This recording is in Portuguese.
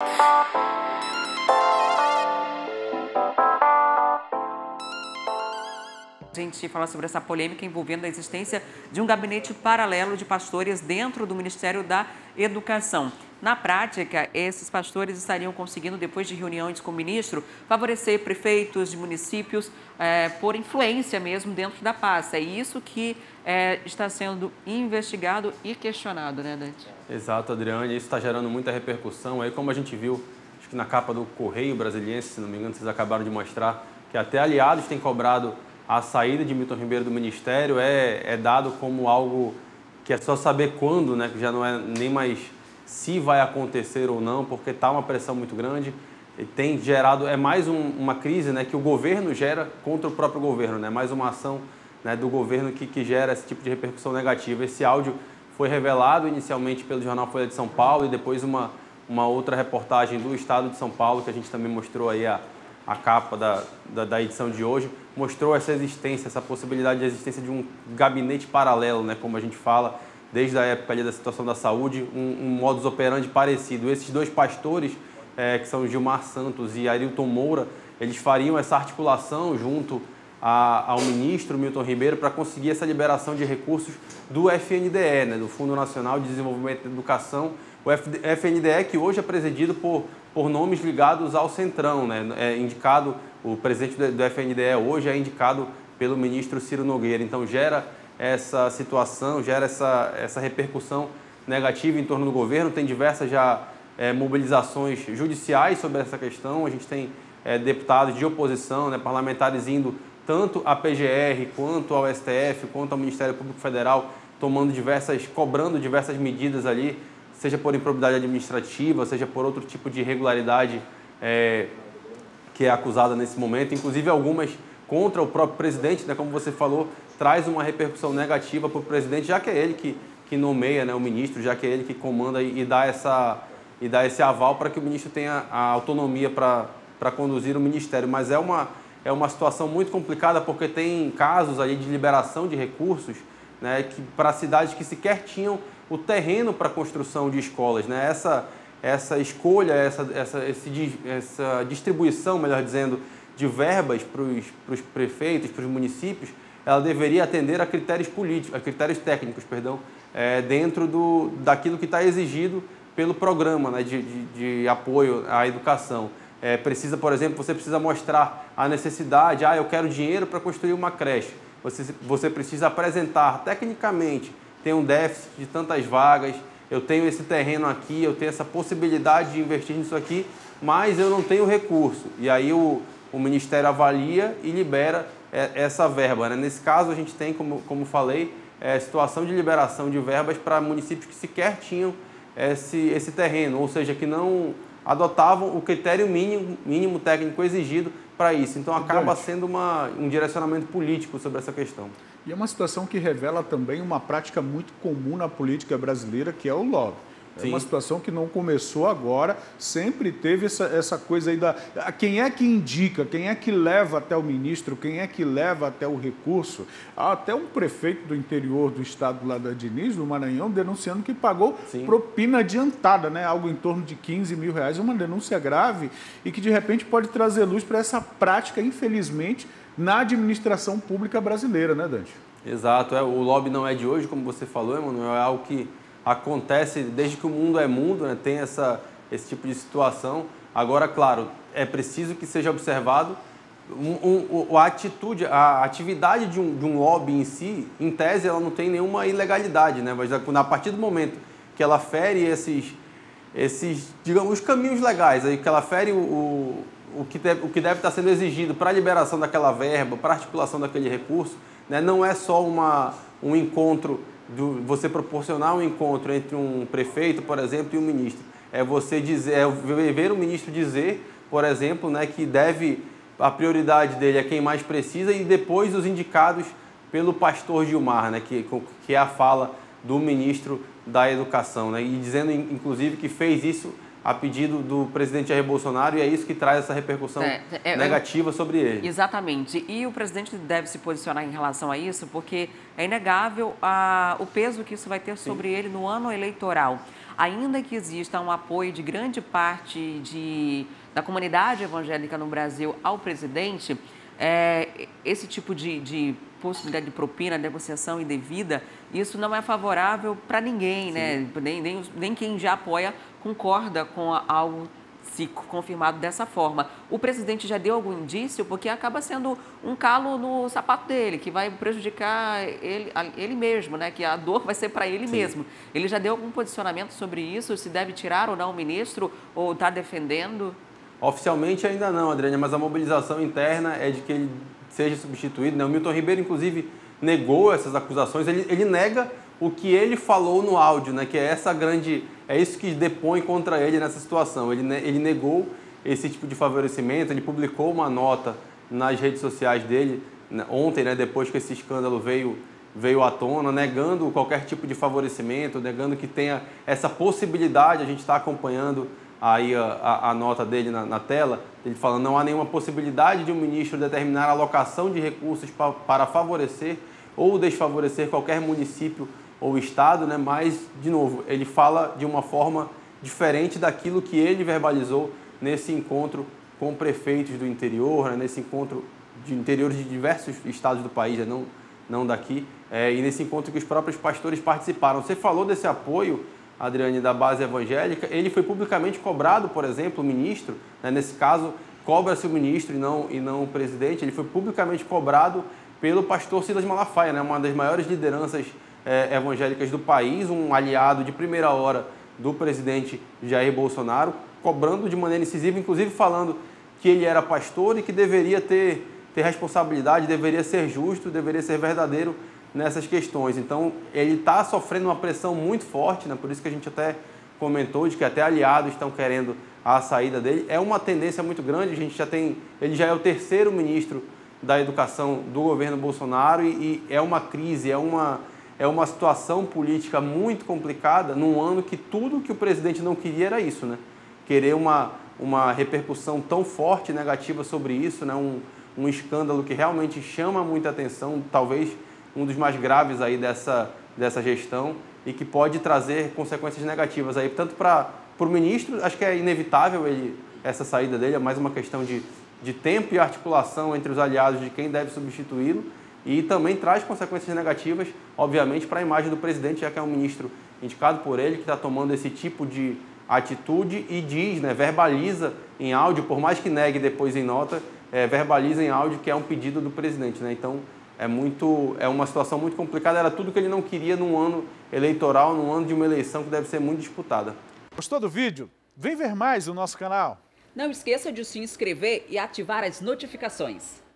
A gente fala sobre essa polêmica envolvendo a existência de um gabinete paralelo de pastores dentro do Ministério da Educação. Na prática, esses pastores estariam conseguindo, depois de reuniões com o ministro, favorecer prefeitos de municípios por influência mesmo dentro da pasta. É isso que está sendo investigado e questionado, né, Dante? Exato, Adriane. Isso está gerando muita repercussão. Aí, como a gente viu, acho que na capa do Correio Brasiliense, se não me engano, vocês acabaram de mostrar, que até aliados têm cobrado a saída de Milton Ribeiro do Ministério, é dado como algo que é só saber quando, né, que já não é nem mais se vai acontecer ou não, porque está uma pressão muito grande e tem gerado, mais uma crise, né, que o governo gera contra o próprio governo, né, mais uma ação, né, do governo que gera esse tipo de repercussão negativa. Esse áudio foi revelado inicialmente pelo jornal Folha de São Paulo e depois uma outra reportagem do Estado de São Paulo, que a gente também mostrou aí a capa da edição de hoje, mostrou essa existência, essa possibilidade de existência de um gabinete paralelo, né, como a gente fala, desde a época ali da situação da saúde, um modus operandi parecido. Esses dois pastores, que são Gilmar Santos e Arilton Moura, eles fariam essa articulação junto ao ministro Milton Ribeiro para conseguir essa liberação de recursos do FNDE, né, do Fundo Nacional de Desenvolvimento da Educação. O FNDE, que hoje é presidido por nomes ligados ao Centrão, né? Indicado, o presidente do FNDE hoje é indicado pelo ministro Ciro Nogueira. Então gera essa situação, gera essa repercussão negativa em torno do governo. Tem diversas já mobilizações judiciais sobre essa questão. A gente tem deputados de oposição, né, parlamentares indo tanto à PGR, quanto ao STF, quanto ao Ministério Público Federal, cobrando diversas medidas ali, seja por improbidade administrativa, seja por outro tipo de irregularidade que é acusada nesse momento, inclusive algumas contra o próprio presidente, né, como você falou, traz uma repercussão negativa para o presidente, já que é ele que nomeia, né, o ministro, já que é ele que comanda e dá esse aval para que o ministro tenha a autonomia para conduzir o ministério. Mas é uma situação muito complicada, porque tem casos aí de liberação de recursos, né, para cidades que sequer tinham o terreno para a construção de escolas, né? Essa escolha, essa distribuição, melhor dizendo, de verbas para os prefeitos, para os municípios, ela deveria atender a critérios políticos, a critérios técnicos, perdão, dentro daquilo que está exigido pelo programa, né, de apoio à educação. Por exemplo, você precisa mostrar a necessidade, eu quero dinheiro para construir uma creche. Você precisa apresentar tecnicamente, tem um déficit de tantas vagas, eu tenho esse terreno aqui, eu tenho essa possibilidade de investir nisso aqui, mas eu não tenho recurso. E aí o Ministério avalia e libera essa verba, né? Nesse caso, a gente tem, como falei, situação de liberação de verbas para municípios que sequer tinham esse terreno, ou seja, que não adotavam o critério mínimo técnico exigido para isso. Então, acaba sendo um direcionamento político sobre essa questão. E é uma situação que revela também uma prática muito comum na política brasileira, que é o lobby. É uma situação que não começou agora, sempre teve essa coisa aí quem é que indica, quem é que leva até o ministro, quem é que leva até o recurso. Há até um prefeito do interior do estado lá da Diniz, do Maranhão, denunciando que pagou propina adiantada, né? Algo em torno de 15 mil reais, uma denúncia grave e que de repente pode trazer luz para essa prática, infelizmente, na administração pública brasileira, né, Dante? Exato, o lobby não é de hoje, como você falou, Emanuel, é algo que acontece desde que o mundo é mundo, né? Tem esse tipo de situação. Agora, claro, é preciso que seja observado a atividade de um lobby em si, em tese, ela não tem nenhuma ilegalidade, né? Mas a partir do momento que ela fere digamos, os caminhos legais, aí, que ela fere o que deve estar sendo exigido para a liberação daquela verba, para a articulação daquele recurso, né? Não é só um encontro, você proporcionar um encontro entre um prefeito, por exemplo, e um ministro. Você ver o ministro dizer, por exemplo, né, que a prioridade dele é quem mais precisa e depois os indicados pelo pastor Gilmar, né, que é a fala do ministro da Educação, né, e dizendo, inclusive, que fez isso a pedido do presidente Jair Bolsonaro, e é isso que traz essa repercussão negativa sobre ele. Exatamente. E o presidente deve se posicionar em relação a isso, porque é inegável o peso que isso vai ter sobre ele no ano eleitoral. ainda que exista um apoio de grande parte da comunidade evangélica no Brasil ao presidente, esse tipo de possibilidade de propina, negociação indevida, isso não é favorável para ninguém, né? Nem quem já apoia concorda com algo se confirmado dessa forma. O presidente já deu algum indício, porque acaba sendo um calo no sapato dele, que vai prejudicar ele mesmo, né? Que a dor vai ser para ele mesmo. Ele já deu algum posicionamento sobre isso? Se deve tirar ou não o ministro, ou está defendendo? Oficialmente ainda não, Adriana, mas a mobilização interna é de que ele seja substituído, né? O Milton Ribeiro, inclusive, negou essas acusações. Ele nega o que ele falou no áudio, né? Que é isso que depõe contra ele nessa situação. Ele negou esse tipo de favorecimento, ele publicou uma nota nas redes sociais dele ontem, né? Depois que esse escândalo veio à tona, negando qualquer tipo de favorecimento, negando que tenha essa possibilidade. A gente está acompanhando aí a nota dele na tela, ele falando: não há nenhuma possibilidade de um ministro determinar a alocação de recursos para favorecer ou desfavorecer qualquer município ou estado, né? Mas, de novo, ele fala de uma forma diferente daquilo que ele verbalizou nesse encontro com prefeitos do interior, né? Nesse encontro de interiores de diversos estados do país, né? Não daqui, e nesse encontro que os próprios pastores participaram. Você falou desse apoio, Adriane, da base evangélica. Ele foi publicamente cobrado, por exemplo, o ministro, né? Nesse caso, cobra-se o ministro e não o presidente. Ele foi publicamente cobrado pelo pastor Silas Malafaia, né? Uma das maiores lideranças evangélicas do país, um aliado de primeira hora do presidente Jair Bolsonaro, cobrando de maneira incisiva, inclusive falando que ele era pastor e que deveria ter responsabilidade, deveria ser justo, deveria ser verdadeiro nessas questões. Então, ele está sofrendo uma pressão muito forte, né? Por isso que a gente até comentou de que até aliados estão querendo a saída dele. É uma tendência muito grande, ele já é o terceiro ministro da Educação do governo Bolsonaro e é uma crise, é uma situação política muito complicada num ano que tudo que o presidente não queria era isso, né? Querer uma repercussão tão forte e negativa sobre isso, né? Um escândalo que realmente chama muita atenção, talvez um dos mais graves aí dessa gestão e que pode trazer consequências negativas aí, tanto para o ministro. Acho que é inevitável essa saída dele, é mais uma questão de tempo e articulação entre os aliados de quem deve substituí-lo, e também traz consequências negativas, obviamente, para a imagem do presidente, já que é um ministro indicado por ele, que está tomando esse tipo de atitude e diz, né, verbaliza em áudio, por mais que negue depois em nota, verbaliza em áudio que é um pedido do presidente, né? Então, é uma situação muito complicada, era tudo que ele não queria num ano eleitoral, num ano de uma eleição que deve ser muito disputada. Gostou do vídeo? Vem ver mais no nosso canal. Não esqueça de se inscrever e ativar as notificações.